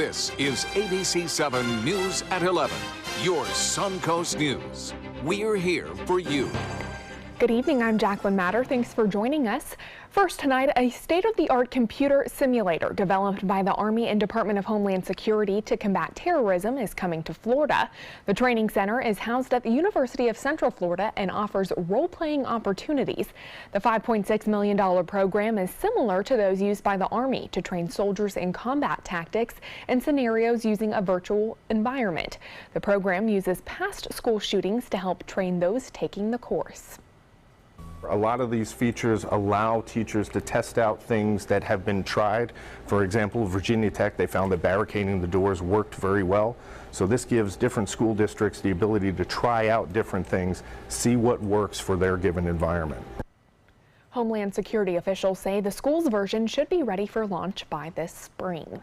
This is ABC7 News at 11, your Suncoast News. We're here for you. Good evening, I'm Jacqueline Matter. Thanks for joining us. First tonight, a state-of-the-art computer simulator developed by the Army and Department of Homeland Security to combat terrorism is coming to Florida. The training center is housed at the University of Central Florida and offers role-playing opportunities. The $5.6 million program is similar to those used by the Army to train soldiers in combat tactics and scenarios using a virtual environment. The program uses past school shootings to help train those taking the course. A lot of these features allow teachers to test out things that have been tried. For example, Virginia Tech, they found that barricading the doors worked very well. So this gives different school districts the ability to try out different things, see what works for their given environment. Homeland Security officials say the school's version should be ready for launch by this spring.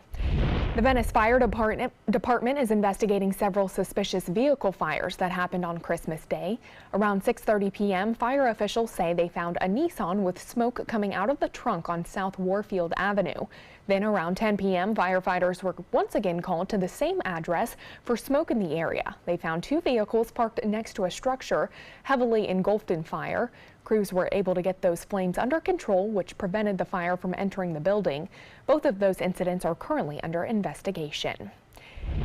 The Venice Fire Department is investigating several suspicious vehicle fires that happened on Christmas Day. Around 6:30 p.m., fire officials say they found a Nissan with smoke coming out of the trunk on South Warfield Avenue. Then around 10 p.m., firefighters were once again called to the same address for smoke in the area. They found two vehicles parked next to a structure heavily engulfed in fire. Crews were able to get those flames under control, which prevented the fire from entering the building. Both of those incidents are currently under investigation.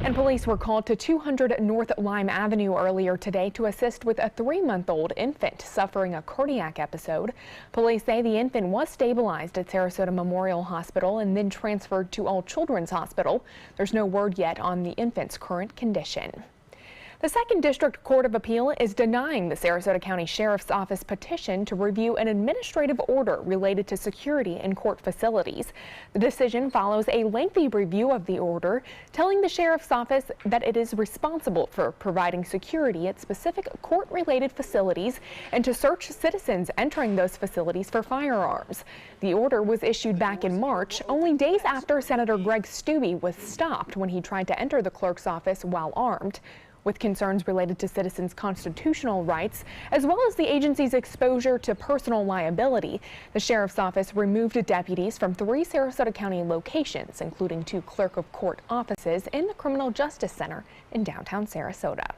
And police were called to 200 North Lime Avenue earlier today to assist with a 3-month-old infant suffering a cardiac episode. Police say the infant was stabilized at Sarasota Memorial Hospital and then transferred to All Children's Hospital. There's no word yet on the infant's current condition. The 2nd District Court of Appeal is denying the Sarasota County Sheriff's Office petition to review an administrative order related to security in court facilities. The decision follows a lengthy review of the order, telling the Sheriff's Office that it is responsible for providing security at specific court-related facilities and to search citizens entering those facilities for firearms. The order was issued back in March, only days after Senator Greg Steube was stopped when he tried to enter the clerk's office while armed. With concerns related to citizens' constitutional rights, as well as the agency's exposure to personal liability, the Sheriff's Office removed deputies from 3 Sarasota County locations, including 2 clerk of court offices in the Criminal Justice Center in downtown Sarasota.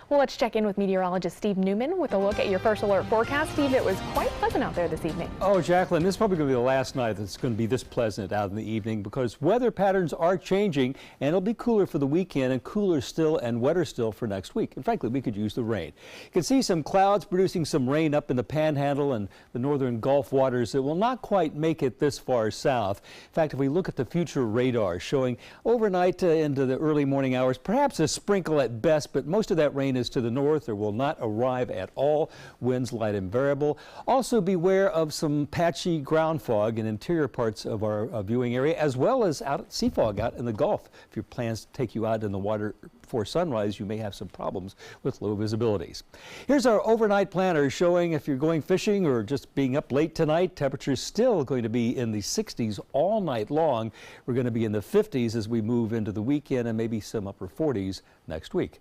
Well, let's check in with meteorologist Steve Newman with a look at your first alert forecast. Steve, it was quite pleasant out there this evening. Oh, Jacqueline, this is probably going to be the last night that's going to be this pleasant out in the evening because weather patterns are changing and it'll be cooler for the weekend and cooler still and wetter still for next week. And frankly, we could use the rain. You can see some clouds producing some rain up in the Panhandle and the northern Gulf waters that will not quite make it this far south. In fact, if we look at the future radar showing overnight into the early morning hours, perhaps a sprinkle at best, but most of that rain is to the north or will not arrive at all. Winds light and variable. Also beware of some patchy ground fog in interior parts of our viewing area, as well as sea fog out in the Gulf. If your plans take you out in the water before sunrise, you may have some problems with low visibilities. Here's our overnight planner showing if you're going fishing or just being up late tonight, temperatures still going to be in the 60s all night long. We're going to be in the 50s as we move into the weekend and maybe some upper 40s next week.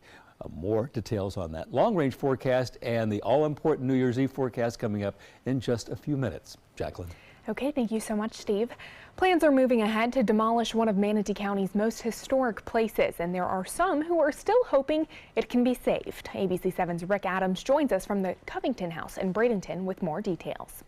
More details on that long-range forecast and the all-important New Year's Eve forecast coming up in just a few minutes. Jacqueline. Okay, thank you so much, Steve. Plans are moving ahead to demolish one of Manatee County's most historic places, and there are some who are still hoping it can be saved. ABC7's Rick Adams joins us from the Covington House in Bradenton with more details.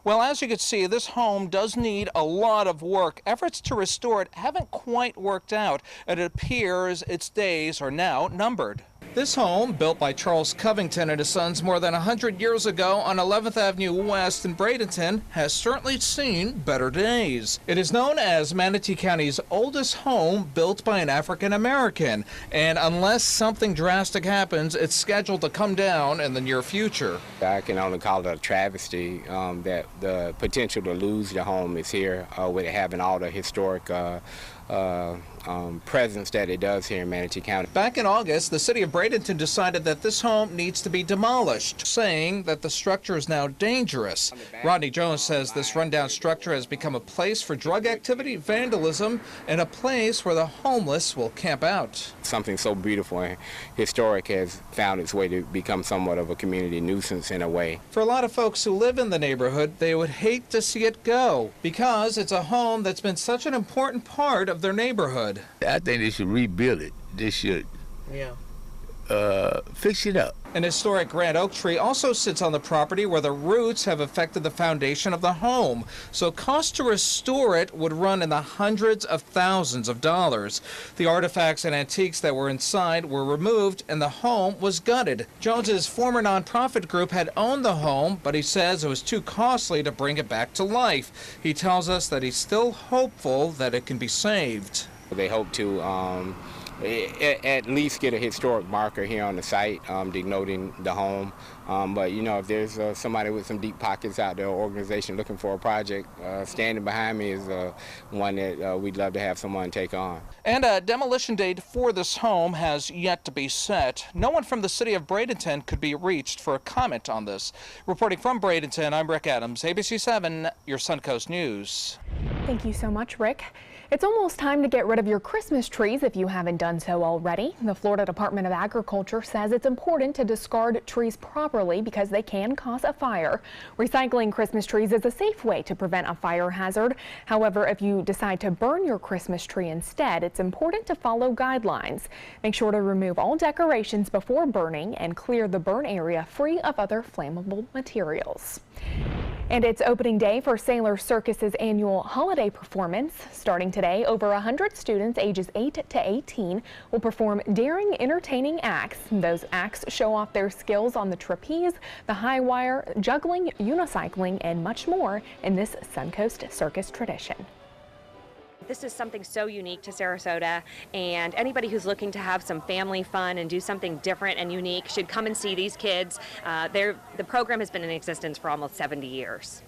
Well, as you can see, this home does need a lot of work. Efforts to restore it haven't quite worked out, and it appears its days are now numbered. This home, built by Charles Covington and his sons more than 100 years ago on 11th Avenue West in Bradenton, has certainly seen better days. It is known as Manatee County's oldest home built by an African American, and unless something drastic happens, it's scheduled to come down in the near future. I can only call it a travesty that the potential to lose the home is here with it having all the historic presence that it does here in Manatee County. Back in August, the city of Bradenton decided that this home needs to be demolished, saying that the structure is now dangerous. Rodney Jones says this rundown structure has become a place for drug activity, vandalism, and a place where the homeless will camp out. Something so beautiful and historic has found its way to become somewhat of a community nuisance in a way. For a lot of folks who live in the neighborhood, they would hate to see it go because it's a home that's been such an important part of of their neighborhood. I think they should rebuild it. They should fix it up. An historic grand oak tree also sits on the property where the roots have affected the foundation of the home. So costs to restore it would run in the hundreds of thousands of dollars. The artifacts and antiques that were inside were removed and the home was gutted. Jones's former nonprofit group had owned the home, but he says it was too costly to bring it back to life. He tells us that he's still hopeful that it can be saved. They hope to at least get a historic marker here on the site denoting the home. But you know, if there's somebody with some deep pockets out there, or organization looking for a project, standing behind me is one that we'd love to have someone take on. And a demolition date for this home has yet to be set. No one from the city of Bradenton could be reached for a comment on this. Reporting from Bradenton, I'm Rick Adams, ABC7, your Suncoast News. Thank you so much, Rick. It's almost time to get rid of your Christmas trees if you haven't done so already. The Florida Department of Agriculture says it's important to discard trees properly because they can cause a fire. Recycling Christmas trees is a safe way to prevent a fire hazard. However, if you decide to burn your Christmas tree instead, it's important to follow guidelines. Make sure to remove all decorations before burning and clear the burn area free of other flammable materials. And it's opening day for Sailor Circus's annual holiday performance. Starting today, over 100 students ages 8 to 18 will perform daring, entertaining acts. Those acts show off their skills on the trapeze, the high wire, juggling, unicycling, and much more in this Suncoast circus tradition. This is something so unique to Sarasota, and anybody who's looking to have some family fun and do something different and unique should come and see these kids. The program has been in existence for almost 70 years.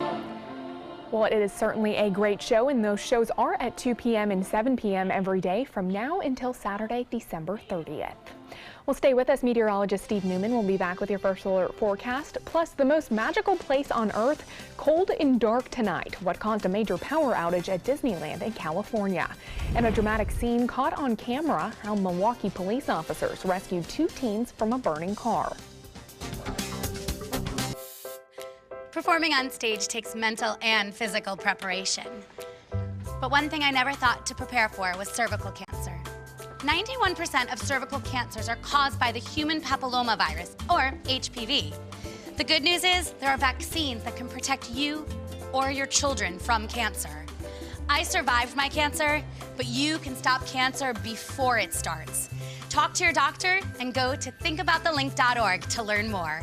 Well, it is certainly a great show, and those shows are at 2 p.m. and 7 p.m. every day from now until Saturday, December 30th. Well, stay with us. Meteorologist Steve Newman will be back with your first alert forecast, plus the most magical place on Earth, cold and dark tonight, what caused a major power outage at Disneyland in California, and a dramatic scene caught on camera, how Milwaukee police officers rescued 2 teens from a burning car. Performing on stage takes mental and physical preparation. But one thing I never thought to prepare for was cervical cancer. 91% of cervical cancers are caused by the human papillomavirus, or HPV. The good news is there are vaccines that can protect you or your children from cancer. I survived my cancer, but you can stop cancer before it starts. Talk to your doctor and go to thinkaboutthelink.org to learn more.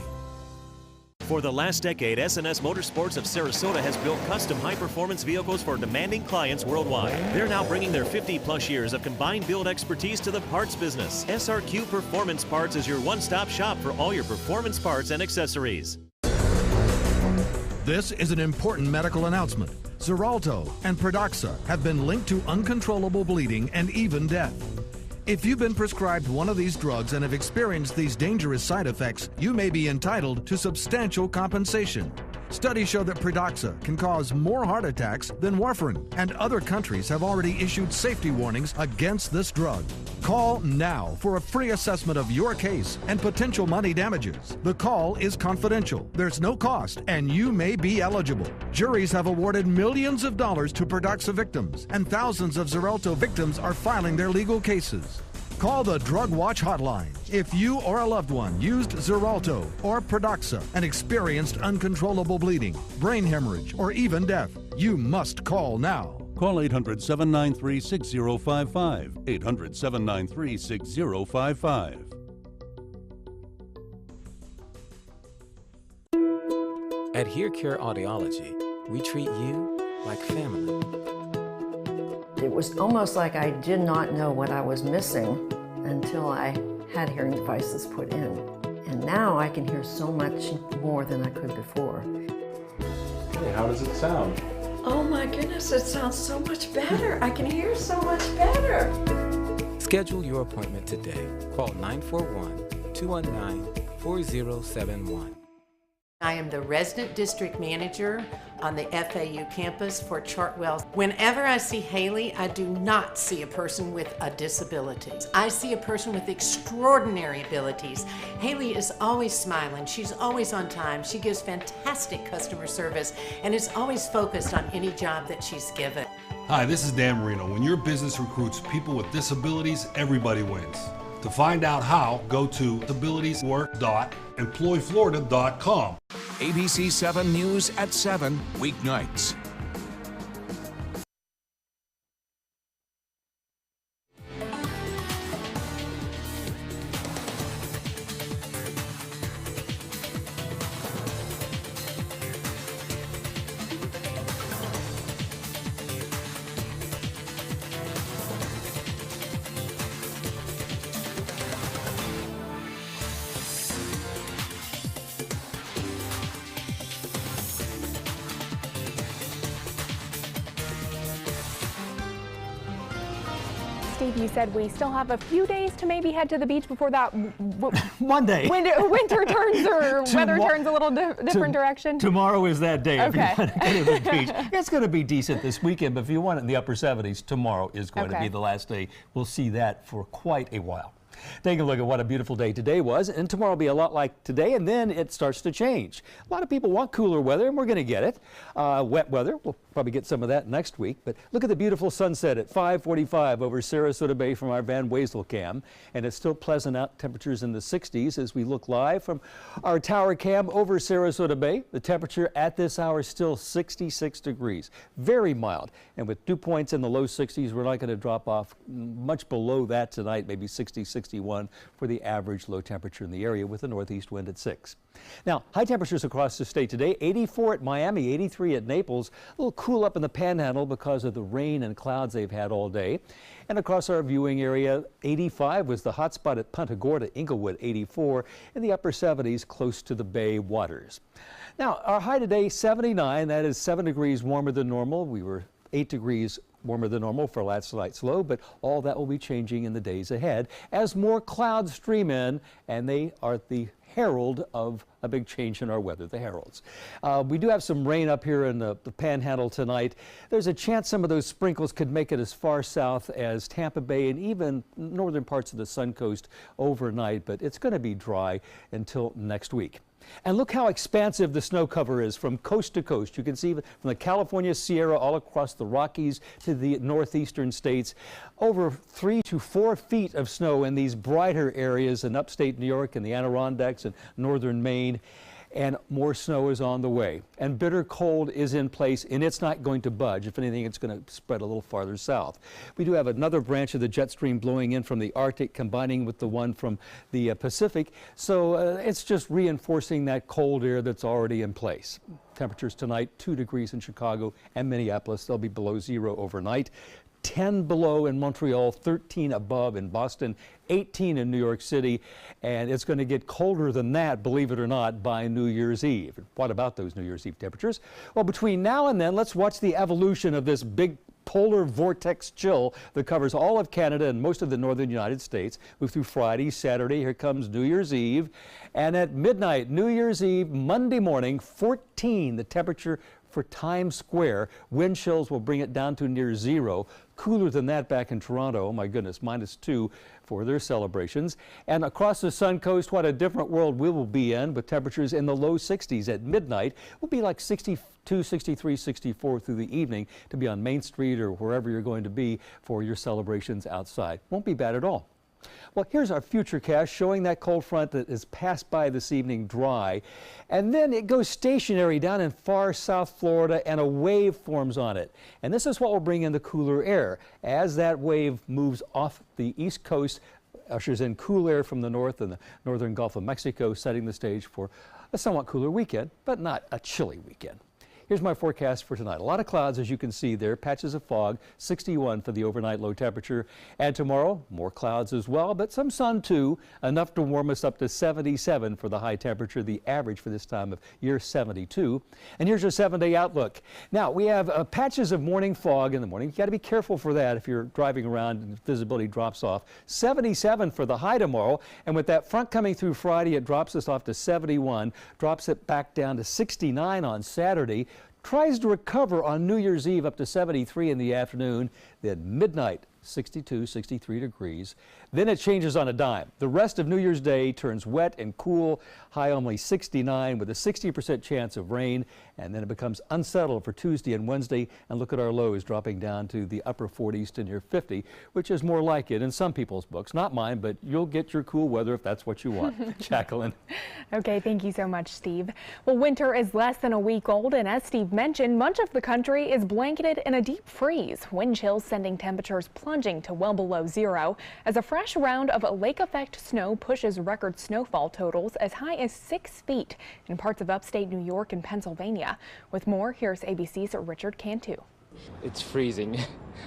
For the last decade, S&S Motorsports of Sarasota has built custom high-performance vehicles for demanding clients worldwide. They're now bringing their 50-plus years of combined build expertise to the parts business. SRQ Performance Parts is your one-stop shop for all your performance parts and accessories. This is an important medical announcement. XARELTO and PRADAXA have been linked to uncontrollable bleeding and even death. If you've been prescribed one of these drugs and have experienced these dangerous side effects, you may be entitled to substantial compensation. Studies show that PRADAXA can cause more heart attacks than warfarin, and other countries have already issued safety warnings against this drug. Call now for a free assessment of your case and potential money damages. The call is confidential, there's no cost, and you may be eligible. Juries have awarded millions of dollars to PRADAXA victims, and thousands of XARELTO victims are filing their legal cases. Call the Drug Watch Hotline if you or a loved one used XARELTO or PRADAXA and experienced uncontrollable bleeding, brain hemorrhage, or even death. You must call now. Call 800-793-6055. 800-793-6055. At HearCare Audiology, we treat you like family. It was almost like I did not know what I was missing until I had hearing devices put in. And now I can hear so much more than I could before. Hey, how does it sound? Oh my goodness, it sounds so much better. I can hear so much better. Schedule your appointment today. Call 941-219-4071. I am the resident district manager on the FAU campus for Chartwell. Whenever I see Haley, I do not see a person with a disability. I see a person with extraordinary abilities. Haley is always smiling. She's always on time. She gives fantastic customer service and is always focused on any job that she's given. Hi, this is Dan Marino. When your business recruits people with disabilities, everybody wins. To find out how, go to disabilitieswork.employflorida.com. ABC7 News at 7, weeknights. Steve, you said we still have a few days to maybe head to the beach before that Monday. winter turns or weather turns a little different direction. Tomorrow is that day if Okay. you want to go to the beach. It's going to be decent this weekend, but if you want it in the upper 70s, tomorrow is going to be the last day. We'll see that for quite a while. Take a look at what a beautiful day today was, and tomorrow will be a lot like today, and then it starts to change. A lot of people want cooler weather, and we're going to get it. Wet weather, we'll probably get some of that next week, but look at the beautiful sunset at 5:45 over Sarasota Bay from our Van Wezel cam, and it's still pleasant out, temperatures in the 60s as we look live from our tower cam over Sarasota Bay. The temperature at this hour is still 66 degrees, very mild, and with dew points in the low 60s, we're not going to drop off much below that tonight, maybe 60, 61 for the average low temperature in the area with a northeast wind at 6. Now, high temperatures across the state today, 84 at Miami, 83 at Naples, a little cool up in the Panhandle because of the rain and clouds they've had all day. And across our viewing area, 85 was the hot spot at Punta Gorda, Inglewood, 84, in the upper 70s close to the bay waters. Now, our high today, 79, that is 7 degrees warmer than normal. We were 8 degrees warmer than normal for last night's low, but all that will be changing in the days ahead as more clouds stream in, and they are the herald of a big change in our weather, the heralds. We do have some rain up here in the Panhandle tonight. There's a chance some of those sprinkles could make it as far south as Tampa Bay and even northern parts of the Sun Coast overnight, but it's going to be dry until next week. And look how expansive the snow cover is from coast to coast. You can see from the California Sierra all across the Rockies to the northeastern states, over 3 to 4 feet of snow in these brighter areas in upstate New York and the Adirondacks and northern Maine. And more snow is on the way. And bitter cold is in place, and it's not going to budge. If anything, it's going to spread a little farther south. We do have another branch of the jet stream blowing in from the Arctic, combining with the one from the Pacific. So it's just reinforcing that cold air that's already in place. Temperatures tonight, 2 degrees in Chicago and Minneapolis. They'll be below 0 overnight. 10 below in Montreal, 13 above in Boston, 18 in New York City, and it's going to get colder than that, believe it or not, by New Year's Eve. What about those New Year's Eve temperatures? Well, between now and then, let's watch the evolution of this big polar vortex chill that covers all of Canada and most of the northern United States. Move through Friday, Saturday, here comes New Year's Eve, and at midnight, New Year's Eve, Monday morning, 14, the temperature for Times Square. Wind chills will bring it down to near 0. Cooler than that back in Toronto. Oh my goodness, -2 for their celebrations. And across the Sun Coast, what a different world we will be in with temperatures in the low 60s at midnight. Will be like 62, 63, 64 through the evening to be on Main Street or wherever you're going to be for your celebrations outside. Won't be bad at all. Well, here's our futurecast showing that cold front that is passed by this evening dry. And then it goes stationary down in far South Florida and a wave forms on it. And this is what will bring in the cooler air. As that wave moves off the east coast, ushers in cool air from the north and the northern Gulf of Mexico, setting the stage for a somewhat cooler weekend, but not a chilly weekend. Here's my forecast for tonight. A lot of clouds, as you can see there, patches of fog, 61 for the overnight low temperature. And tomorrow, more clouds as well, but some sun too, enough to warm us up to 77 for the high temperature, the average for this time of year 72. And here's your 7-day outlook. Now, we have patches of morning fog in the morning. You got to be careful for that if you're driving around and visibility drops off. 77 for the high tomorrow, and with that front coming through Friday, it drops us off to 71, drops it back down to 69 on Saturday. Tries to recover on New Year's Eve up to 73 in the afternoon, then midnight 62, 63 degrees. Then it changes on a dime. The rest of New Year's Day turns wet and cool, high only 69 with a 60% chance of rain, and then it becomes unsettled for Tuesday and Wednesday. And look at our lows dropping down to the upper 40s to near 50, which is more like it in some people's books. Not mine, but you'll get your cool weather if that's what you want. Jacqueline. Okay, thank you so much, Steve. Well, winter is less than a week old, and as Steve mentioned, much of the country is blanketed in a deep freeze. Wind chills sending temperatures plunging to well below zero as a fresh round of lake effect snow pushes record snowfall totals as high as 6 feet in parts of upstate New York and Pennsylvania. With more, here's ABC's Richard Cantu. It's freezing.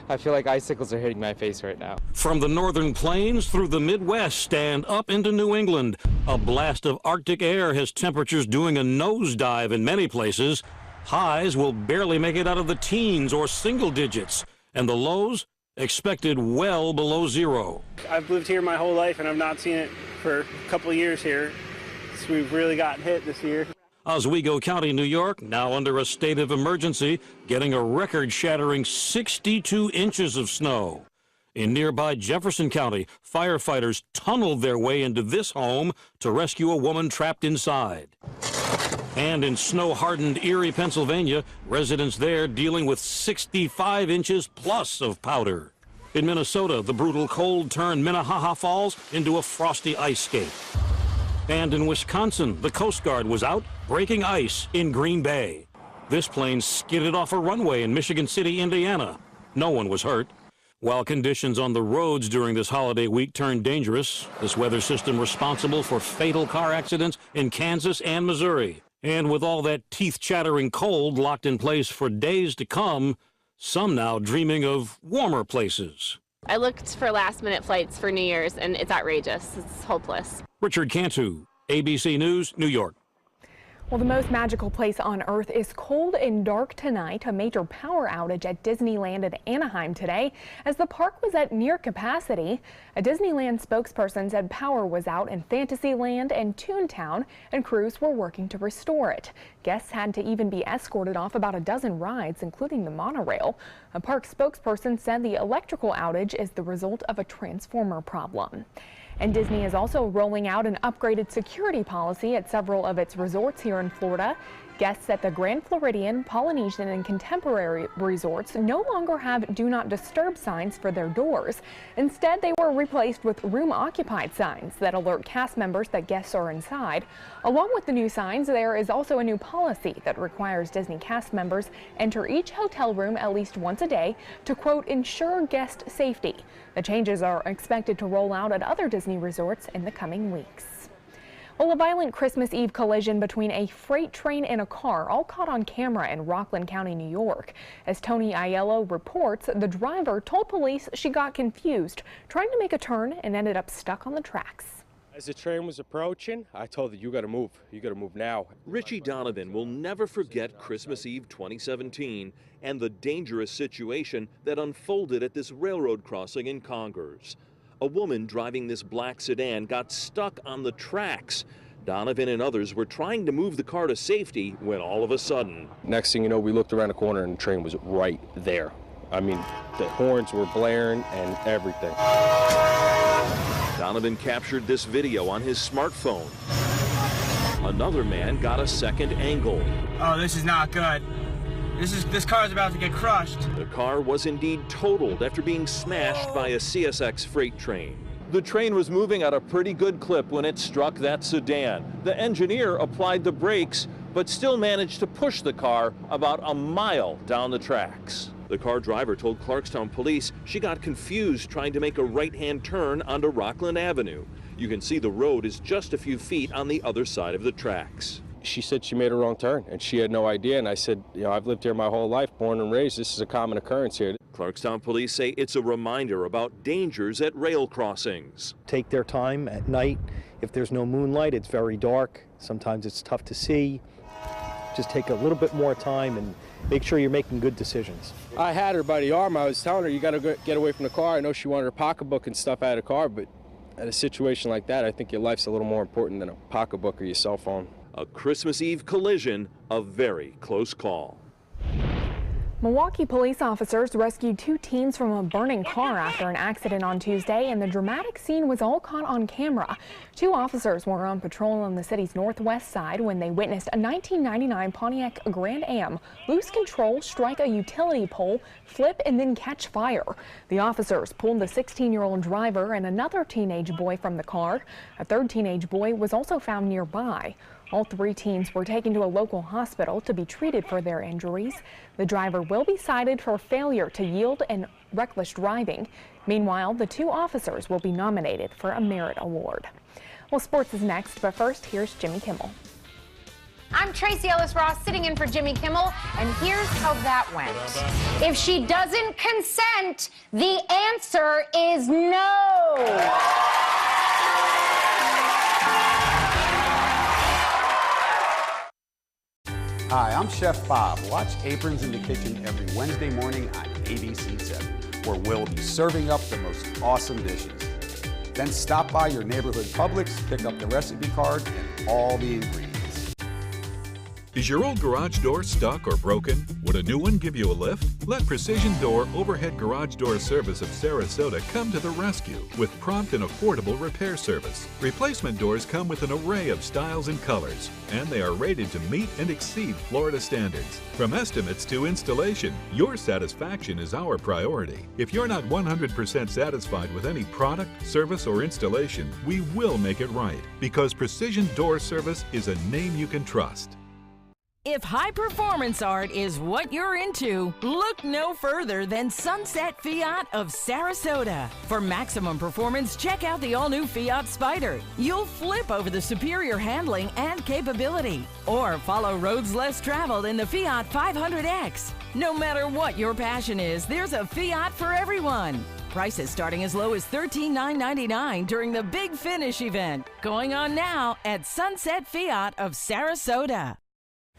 I feel like icicles are hitting my face right now. From the northern plains through the Midwest and up into New England, a blast of Arctic air has temperatures doing a nosedive in many places. Highs will barely make it out of the teens or single digits, and the lows expected well below zero. I've lived here my whole life and I've not seen it for a couple of years here. So we've really gotten hit this year. Oswego County, New York, now under a state of emergency, getting a record-shattering 62 inches of snow. In nearby Jefferson County, firefighters tunneled their way into this home to rescue a woman trapped inside. And in snow-hardened Erie, Pennsylvania, residents there dealing with 65 inches plus of powder. In Minnesota, the brutal cold turned Minnehaha Falls into a frosty ice skate. And in Wisconsin, the Coast Guard was out breaking ice in Green Bay. This plane skidded off a runway in Michigan City, Indiana. No one was hurt. While conditions on the roads during this holiday week turned dangerous, this weather system responsible for fatal car accidents in Kansas and Missouri. And with all that teeth-chattering cold locked in place for days to come, some now dreaming of warmer places. I looked for last-minute flights for New Year's, and it's outrageous. It's hopeless. Richard Cantu, ABC News, New York. Well, the most magical place on Earth is cold and dark tonight. A major power outage at Disneyland in Anaheim today as the park was at near capacity. A Disneyland spokesperson said power was out in Fantasyland and Toontown and crews were working to restore it. Guests had to even be escorted off about a dozen rides, including the monorail. A park spokesperson said the electrical outage is the result of a transformer problem. And Disney is also rolling out an upgraded security policy at several of its resorts here in Florida. Guests at the Grand Floridian, Polynesian, and Contemporary resorts no longer have Do Not Disturb signs for their doors. Instead, they were replaced with Room Occupied signs that alert cast members that guests are inside. Along with the new signs, there is also a new policy that requires Disney cast members enter each hotel room at least once a day to, quote, ensure guest safety. The changes are expected to roll out at other Disney resorts in the coming weeks. Well, a violent Christmas Eve collision between a freight train and a car, all caught on camera in Rockland County, New York. As Tony Aiello reports, the driver told police she got confused, trying to make a turn and ended up stuck on the tracks. As the train was approaching, I told her, you gotta move now. Richie Donovan will never forget Christmas Eve 2017 and the dangerous situation that unfolded at this railroad crossing in Congers. A woman driving this black sedan got stuck on the tracks. Donovan and others were trying to move the car to safety when all of a sudden. Next thing you know, we looked around the corner and the train was right there. I mean, the horns were blaring and everything. Donovan captured this video on his smartphone. Another man got a second angle. Oh, this is not good. This car is about to get crushed. The car was indeed totaled after being smashed by a CSX freight train. The train was moving at a pretty good clip when it struck that sedan. The engineer applied the brakes, but still managed to push the car about a mile down the tracks. The car driver told Clarkstown police she got confused trying to make a right-hand turn onto Rockland Avenue. You can see the road is just a few feet on the other side of the tracks. She said she made a wrong turn and she had no idea, and I said, you know, I've lived here my whole life, born and raised. This is a common occurrence here. Clarkstown police say it's a reminder about dangers at rail crossings. Take their time at night. If there's no moonlight, it's very dark. Sometimes it's tough to see. Just take a little bit more time and make sure you're making good decisions. I had her by the arm. I was telling her, you got to get away from the car. I know she wanted her pocketbook and stuff out of the car, but at a situation like that, I think your life's a little more important than a pocketbook or your cell phone. A Christmas Eve collision, a very close call. Milwaukee police officers rescued 2 teens from a burning car after an accident on Tuesday, and the dramatic scene was all caught on camera. 2 officers were on patrol on the city's northwest side when they witnessed a 1999 Pontiac Grand Am lose control, strike a utility pole, flip, and then catch fire. The officers pulled the 16-year-old driver and another teenage boy from the car. A third teenage boy was also found nearby. All 3 teens were taken to a local hospital to be treated for their injuries. The driver will be cited for failure to yield and reckless driving. Meanwhile, the 2 officers will be nominated for a merit award. Well, sports is next, but first, here's Jimmy Kimmel. I'm Tracy Ellis Ross sitting in for Jimmy Kimmel, and here's how that went. If she doesn't consent, the answer is no. Hi, I'm Chef Bob. Watch Aprons in the Kitchen every Wednesday morning on ABC7, where we'll be serving up the most awesome dishes. Then stop by your neighborhood Publix, pick up the recipe card and all the ingredients. Is your old garage door stuck or broken? Would a new one give you a lift? Let Precision Door Overhead Garage Door Service of Sarasota come to the rescue with prompt and affordable repair service. Replacement doors come with an array of styles and colors, and they are rated to meet and exceed Florida standards. From estimates to installation, your satisfaction is our priority. If you're not 100% satisfied with any product, service, or installation, we will make it right, because Precision Door Service is a name you can trust. If high-performance art is what you're into, look no further than Sunset Fiat of Sarasota. For maximum performance, check out the all-new Fiat Spider. You'll flip over the superior handling and capability. Or follow roads less traveled in the Fiat 500X. No matter what your passion is, there's a Fiat for everyone. Prices starting as low as $13,999 during the Big Finish event. Going on now at Sunset Fiat of Sarasota.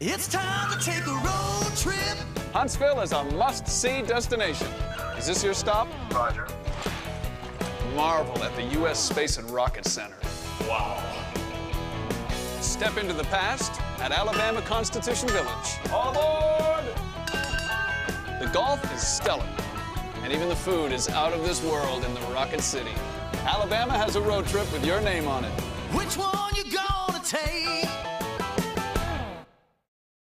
It's time to take a road trip. Huntsville is a must-see destination. Is this your stop? Roger. Marvel at the U.S. Space and Rocket Center. Wow. Step into the past at Alabama Constitution Village. All aboard! The golf is stellar, and even the food is out of this world in the Rocket City. Alabama has a road trip with your name on it. Which one you gonna take?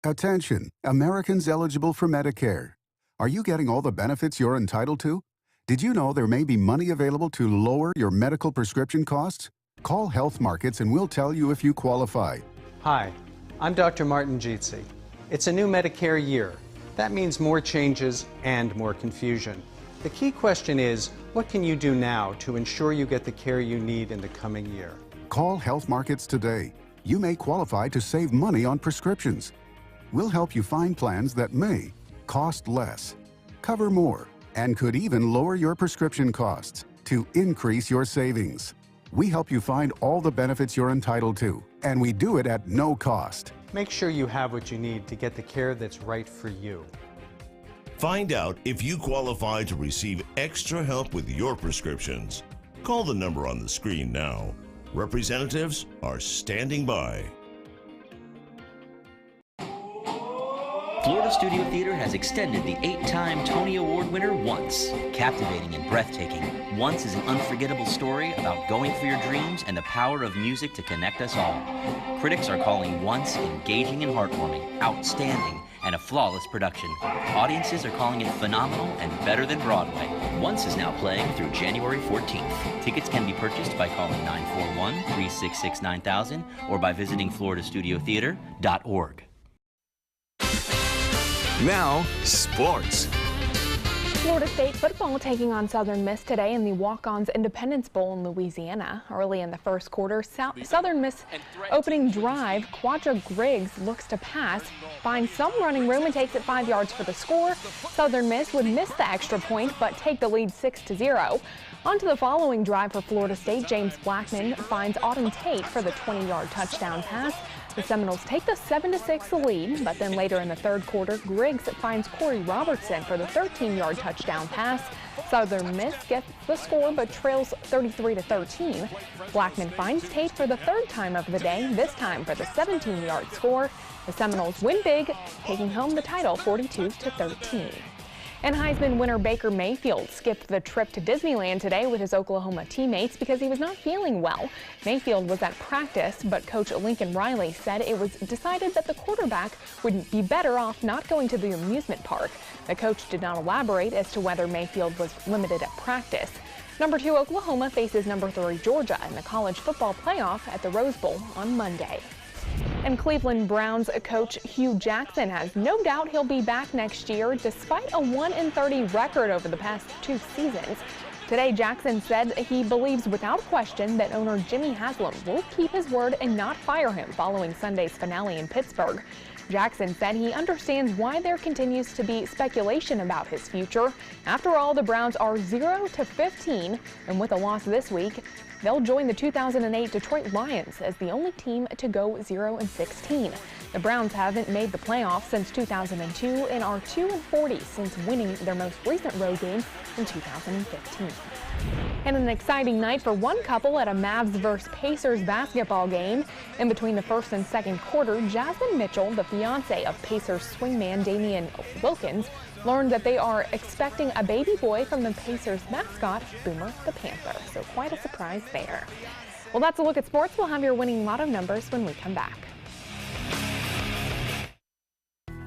Attention, Americans eligible for Medicare. Are you getting all the benefits you're entitled to? Did you know there may be money available to lower your medical prescription costs? Call Health Markets and we'll tell you if you qualify. Hi, I'm Dr. Martin Jeetzy. It's a new Medicare year. That means more changes and more confusion. The key question is, what can you do now to ensure you get the care you need in the coming year? Call Health Markets today. You may qualify to save money on prescriptions. We'll help you find plans that may cost less, cover more, and could even lower your prescription costs to increase your savings. We help you find all the benefits you're entitled to, and we do it at no cost. Make sure you have what you need to get the care that's right for you. Find out if you qualify to receive extra help with your prescriptions. Call the number on the screen now. Representatives are standing by. Florida Studio Theater has extended the 8-time Tony Award winner Once. Captivating and breathtaking, Once is an unforgettable story about going for your dreams and the power of music to connect us all. Critics are calling Once engaging and heartwarming, outstanding, and a flawless production. Audiences are calling it phenomenal and better than Broadway. Once is now playing through January 14th. Tickets can be purchased by calling 941-366-9000 or by visiting floridastudiotheater.org. Now, sports. Florida State football taking on Southern Miss today in the Walk-Ons Independence Bowl in Louisiana. Early in the first quarter, Southern Miss opening drive, Quadra Griggs looks to pass, finds some running room and takes it 5 yards for the score. Southern Miss would miss the extra point but take the lead 6-0. On to the following drive for Florida State, James Blackman finds Auden Tate for the 20-yard touchdown pass. The Seminoles take the 7-6 lead, but then later in the third quarter, Griggs finds Corey Robertson for the 13-yard touchdown pass. Southern Miss gets the score but trails 33-13. Blackman finds Tate for the third time of the day, this time for the 17-yard score. The Seminoles win big, taking home the title 42-13. And Heisman winner Baker Mayfield skipped the trip to Disneyland today with his Oklahoma teammates because he was not feeling well. Mayfield was at practice, but Coach Lincoln Riley said it was decided that the quarterback would be better off not going to the amusement park. The coach did not elaborate as to whether Mayfield was limited at practice. Number 2 Oklahoma faces number 3 Georgia in the college football playoff at the Rose Bowl on Monday. And Cleveland Browns coach Hugh Jackson has no doubt he'll be back next year despite a 1-30 record over the past 2 seasons. Today, Jackson said he believes without question that owner Jimmy Haslam will keep his word and not fire him following Sunday's finale in Pittsburgh. Jackson said he understands why there continues to be speculation about his future. After all, the Browns are 0-15, and with a loss this week, they'll join the 2008 Detroit Lions as the only team to go 0-16. The Browns haven't made the playoffs since 2002 and are 2-40 since winning their most recent road game in 2015. And an exciting night for one couple at a Mavs vs. Pacers basketball game. In between the first and second quarter, Jasmine Mitchell, the fiance of Pacers swingman Damian Wilkins, learned that they are expecting a baby boy from the Pacers mascot, Boomer the Panther. So quite a surprise there. Well, that's a look at sports. We'll have your winning lotto numbers when we come back.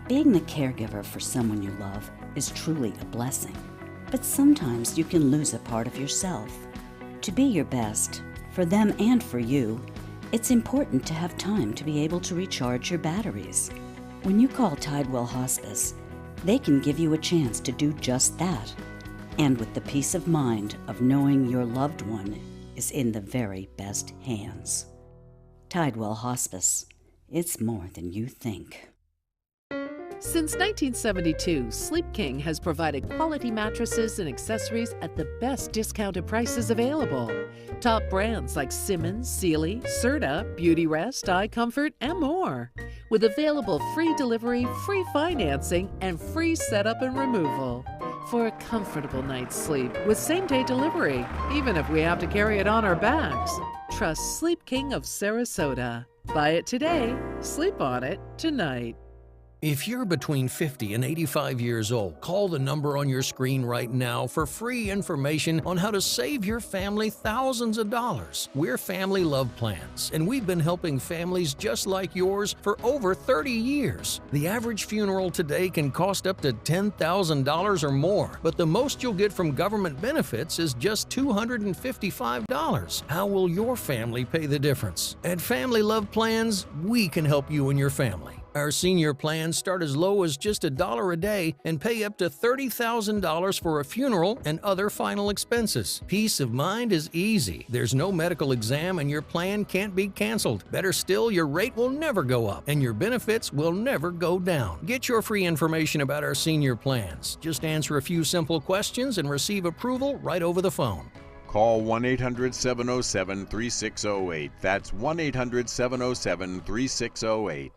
Being the caregiver for someone you love is truly a blessing. But sometimes you can lose a part of yourself. To be your best, for them and for you, it's important to have time to be able to recharge your batteries. When you call Tidewell Hospice, they can give you a chance to do just that. And with the peace of mind of knowing your loved one is in the very best hands. Tidewell Hospice. It's more than you think. Since 1972, Sleep King has provided quality mattresses and accessories at the best discounted prices available. Top brands like Simmons, Sealy, Serta, Beautyrest, iComfort, and more. With available free delivery, free financing, and free setup and removal. For a comfortable night's sleep with same-day delivery, even if we have to carry it on our backs. Trust Sleep King of Sarasota. Buy it today, sleep on it tonight. If you're between 50 and 85 years old, call the number on your screen right now for free information on how to save your family thousands of dollars. We're Family Love Plans, and we've been helping families just like yours for over 30 years. The average funeral today can cost up to $10,000 or more, but the most you'll get from government benefits is just $255. How will your family pay the difference? At Family Love Plans, we can help you and your family. Our senior plans start as low as just $1 a day and pay up to $30,000 for a funeral and other final expenses. Peace of mind is easy. There's no medical exam and your plan can't be canceled. Better still, your rate will never go up and your benefits will never go down. Get your free information about our senior plans. Just answer a few simple questions and receive approval right over the phone. Call 1-800-707-3608. That's 1-800-707-3608.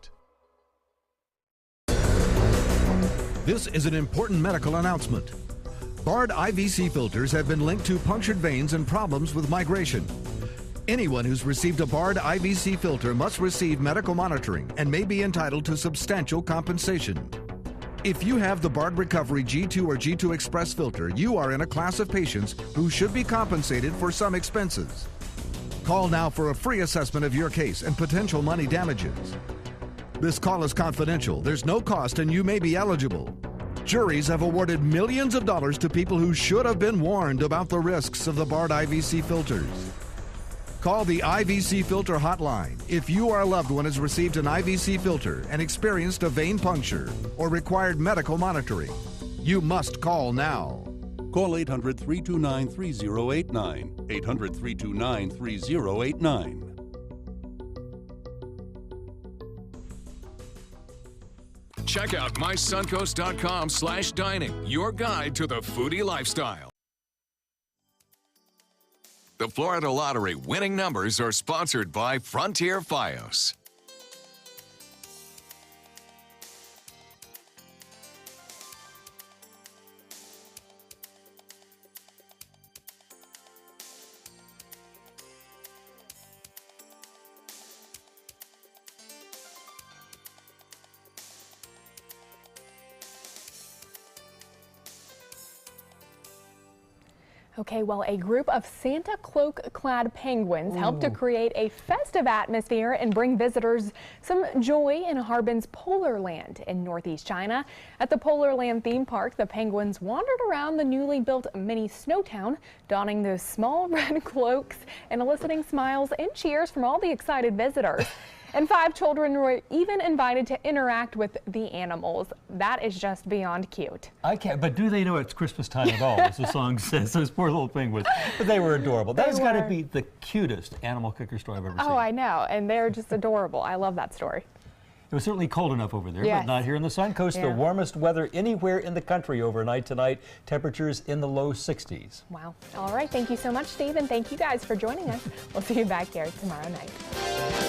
This is an important medical announcement. Bard IVC filters have been linked to punctured veins and problems with migration. Anyone who's received a Bard IVC filter must receive medical monitoring and may be entitled to substantial compensation. If you have the Bard Recovery G2 or G2 Express filter, you are in a class of patients who should be compensated for some expenses. Call now for a free assessment of your case and potential money damages. This call is confidential. There's no cost and you may be eligible. Juries have awarded millions of dollars to people who should have been warned about the risks of the Bard IVC filters. Call the IVC Filter Hotline if you or a loved one has received an IVC filter and experienced a vein puncture or required medical monitoring. You must call now. Call 800-329-3089. 800-329-3089. Check out mysuncoast.com/dining, your guide to the foodie lifestyle. The Florida Lottery winning numbers are sponsored by Frontier Fios. Okay, well, a group of Santa cloak-clad penguins helped to create a festive atmosphere and bring visitors some joy in Harbin's Polar Land in northeast China. At the Polar Land theme park, the penguins wandered around the newly built mini snow town, donning those small red cloaks and eliciting smiles and cheers from all the excited visitors. And 5 children were even invited to interact with the animals. That is just beyond cute. I can't, but do they know it's Christmas time at all, as the song says, those poor little penguins. But they were adorable. That has got to be the cutest animal kicker story I've ever seen. Oh, I know, and they're just adorable. I love that story. It was certainly cold enough over there, Yes. but not here in the Suncoast. Yeah. The warmest weather anywhere in the country overnight tonight. Temperatures in the low 60s. Wow. All right, thank you so much, Steve, and thank you guys for joining us. We'll see you back here tomorrow night.